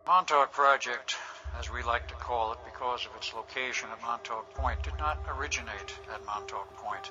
Montauk Project, as we like to call it because of its location at Montauk Point, did not originate at Montauk Point.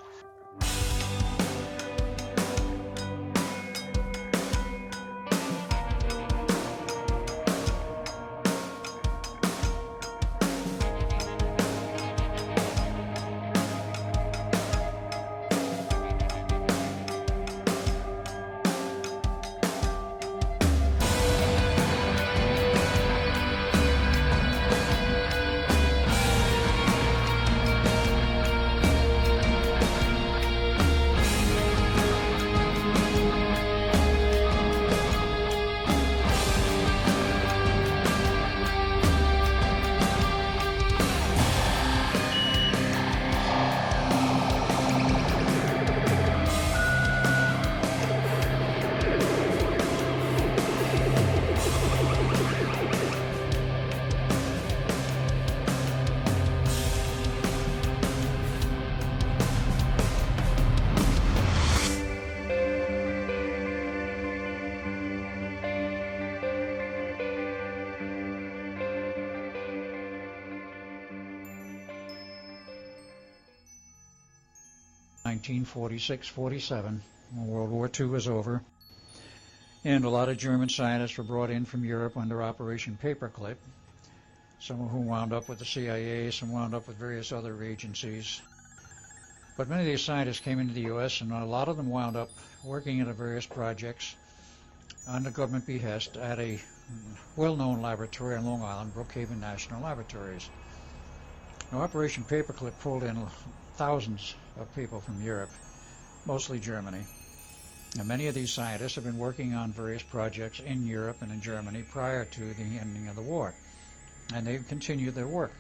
1946-47, when World War II was over, and a lot of German scientists were brought in from Europe under Operation Paperclip, some of whom wound up with the CIA, some wound up with various other agencies. But many of these scientists came into the U.S., and a lot of them wound up working at various projects under government behest at a well-known laboratory on Long Island, Brookhaven National Laboratories. Now, Operation Paperclip pulled in thousands of people from Europe, mostly Germany. And many of these scientists have been working on various projects in Europe and in Germany prior to the ending of the war, and they've continued their work.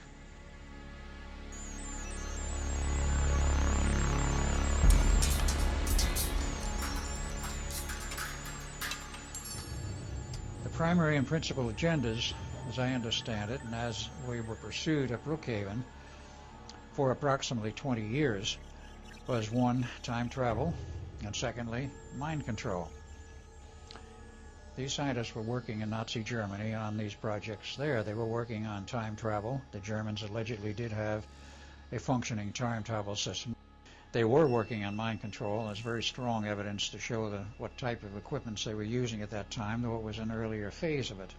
The primary and principal agendas, as I understand it, and as we were pursued at Brookhaven for approximately 20 years, was one, time travel, and secondly, mind control. These scientists were working in Nazi Germany on these projects there. They were working on time travel. The Germans allegedly did have a functioning time travel system. They were working on mind control. There's very strong evidence to show what type of equipments they were using at that time, though it was an earlier phase of it.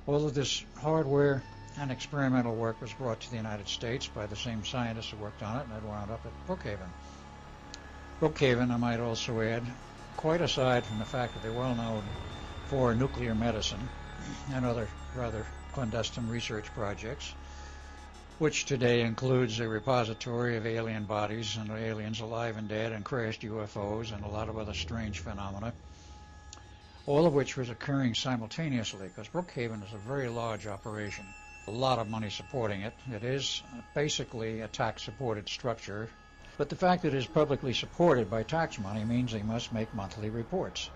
All of this hardware and experimental work was brought to the United States by the same scientists who worked on it, and it wound up at Brookhaven. Brookhaven, I might also add, quite aside from the fact that they're well known for nuclear medicine and other rather clandestine research projects, which today includes a repository of alien bodies and aliens alive and dead and crashed UFOs and a lot of other strange phenomena, all of which was occurring simultaneously, because Brookhaven is a very large operation. A lot of money supporting it. It is basically a tax-supported structure, but the fact that it is publicly supported by tax money means they must make monthly reports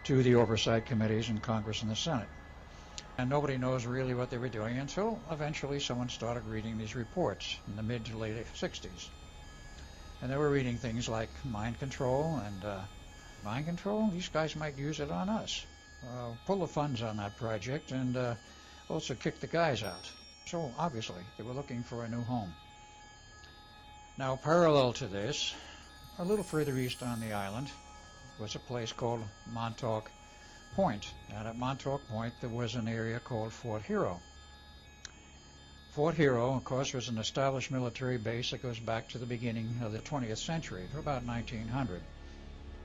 to the oversight committees in Congress and the Senate. And nobody knows really what they were doing until eventually someone started reading these reports in the mid to late 60s. And they were reading things like mind control, and mind control? These guys might use it on us. Pull the funds on that project and also kick the guys out. So obviously they were looking for a new home. Now, parallel to this, a little further east on the island was a place called Montauk Point. And at Montauk Point there was an area called Fort Hero. Fort Hero, of course, was an established military base that goes back to the beginning of the 20th century, to about 1900.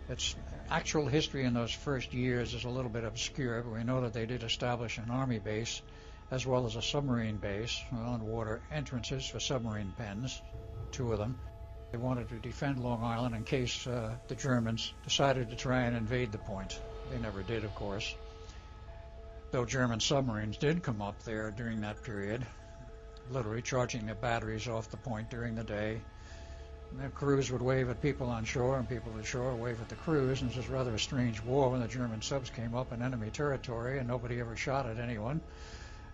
Its actual history in those first years is a little bit obscure, but we know that they did establish an army base as well as a submarine base, on-water entrances for submarine pens, 2 of them. They wanted to defend Long Island in case the Germans decided to try and invade the point. They never did, of course, though German submarines did come up there during that period, literally charging their batteries off the point during the day. The crews would wave at people on shore, and people on shore wave at the crews, and it was rather a strange war when the German subs came up in enemy territory, and nobody ever shot at anyone,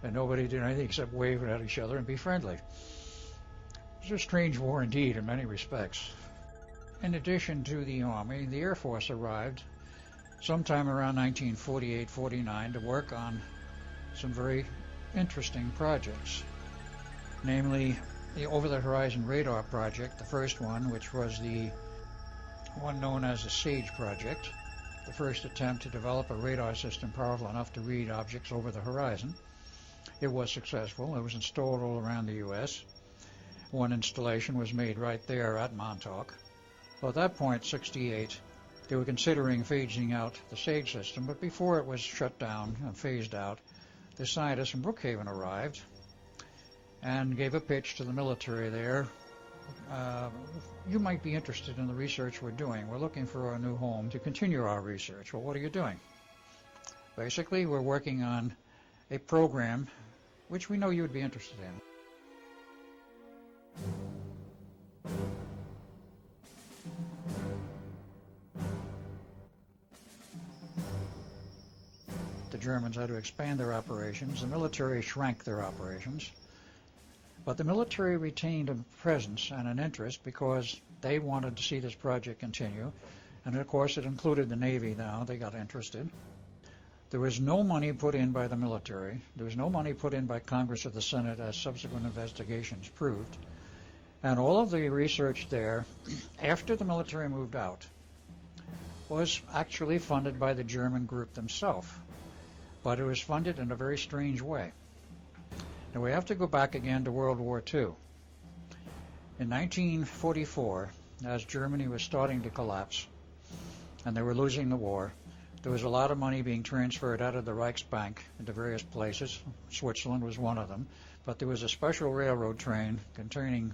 and nobody did anything except wave at each other and be friendly. It was a strange war indeed in many respects. In addition to the Army, the Air Force arrived sometime around 1948-49 to work on some very interesting projects, namely the Over-the-Horizon Radar Project, the first one, which was the one known as the SAGE Project, the first attempt to develop a radar system powerful enough to read objects over the horizon. It was successful. It was installed all around the U.S. One installation was made right there at Montauk. Well, at that point, 1968, they were considering phasing out the SAGE system, but before it was shut down and phased out, the scientists from Brookhaven arrived and gave a pitch to the military there. You might be interested in the research we're doing. We're looking for a new home to continue our research. Well, what are you doing? Basically, we're working on a program which we know you would be interested in. The Germans had to expand their operations. The military shrank their operations. But the military retained a presence and an interest because they wanted to see this project continue. And of course it included the Navy now. They got interested. There was no money put in by the military. There was no money put in by Congress or the Senate, as subsequent investigations proved. And all of the research there, after the military moved out, was actually funded by the German group themselves. But it was funded in a very strange way. Now we have to go back again to World War II. In 1944, as Germany was starting to collapse and they were losing the war, there was a lot of money being transferred out of the Reichsbank into various places. Switzerland was one of them. But there was a special railroad train containing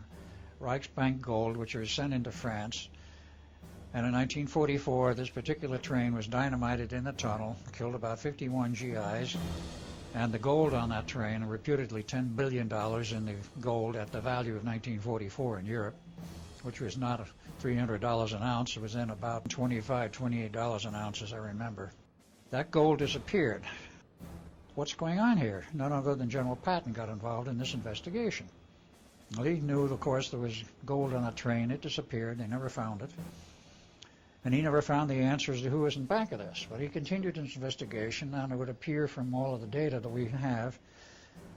Reichsbank gold which was sent into France. And in 1944, this particular train was dynamited in the tunnel, killed about 51 GIs. And the gold on that train, reputedly $10 billion in the gold at the value of 1944 in Europe, which was not $300 an ounce. It was then about $25, $28 an ounce, as I remember. That gold disappeared. What's going on here? None other than General Patton got involved in this investigation. Well, he knew, of course, there was gold on that train. It disappeared. They never found it. And he never found the answers to who was in back of this. But he continued his investigation, and it would appear from all of the data that we have,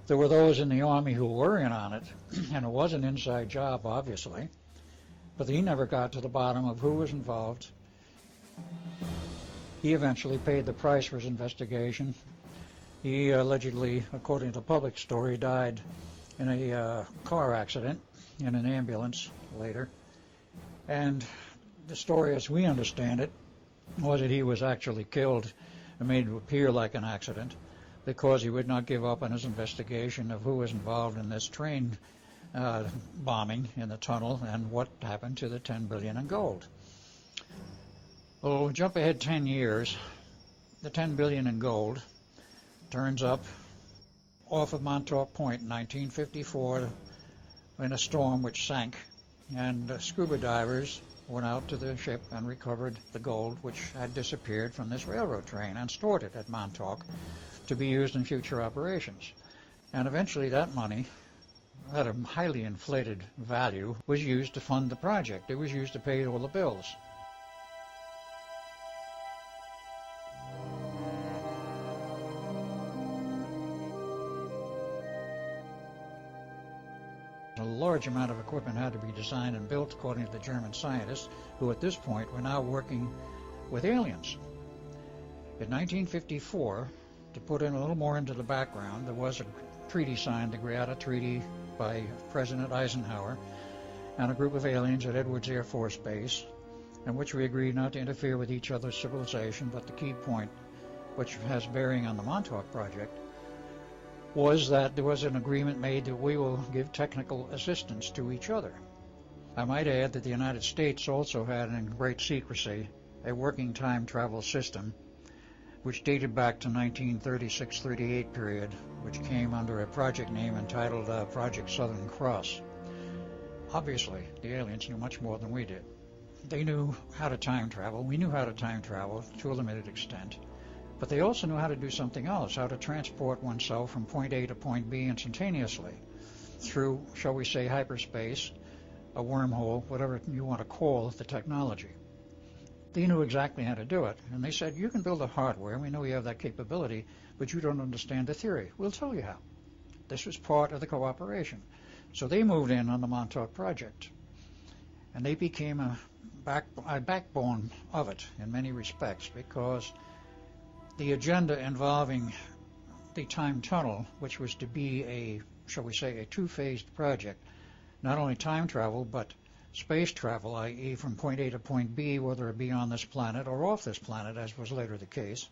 there were those in the Army who were in on it, and it was an inside job, obviously. But he never got to the bottom of who was involved. He eventually paid the price for his investigation. He allegedly, according to the public story, died in a car accident in an ambulance later. And the story, as we understand it, was that he was actually killed and made to appear like an accident because he would not give up on his investigation of who was involved in this train bombing in the tunnel and what happened to the $10 billion in gold. Well, we'll jump ahead 10 years. The $10 billion in gold turns up off of Montauk Point in 1954 in a storm which sank, and scuba divers went out to the ship and recovered the gold which had disappeared from this railroad train and stored it at Montauk to be used in future operations. And eventually that money, at a highly inflated value, was used to fund the project. It was used to pay all the bills. A large amount of equipment had to be designed and built according to the German scientists, who at this point were now working with aliens. In 1954, to put in a little more into the background, there was a treaty signed, the Greada Treaty, by President Eisenhower and a group of aliens at Edwards Air Force Base, in which we agreed not to interfere with each other's civilization. But the key point, which has bearing on the Montauk Project, was that there was an agreement made that we will give technical assistance to each other. I might add that the United States also had, in great secrecy, a working time travel system which dated back to 1936-38 period, which came under a project name entitled Project Southern Cross. Obviously, the aliens knew much more than we did. They knew how to time travel. We knew how to time travel to a limited extent. But they also knew how to do something else, how to transport oneself from point A to point B instantaneously through, shall we say, hyperspace, a wormhole, whatever you want to call the technology. They knew exactly how to do it, and they said, you can build the hardware, we know you have that capability, but you don't understand the theory. We'll tell you how. This was part of the cooperation. So they moved in on the Montauk Project, and they became a backbone of it in many respects, because the agenda involving the time tunnel, which was to be a, shall we say, a two-phased project, not only time travel, but space travel, i.e. from point A to point B, whether it be on this planet or off this planet, as was later the case,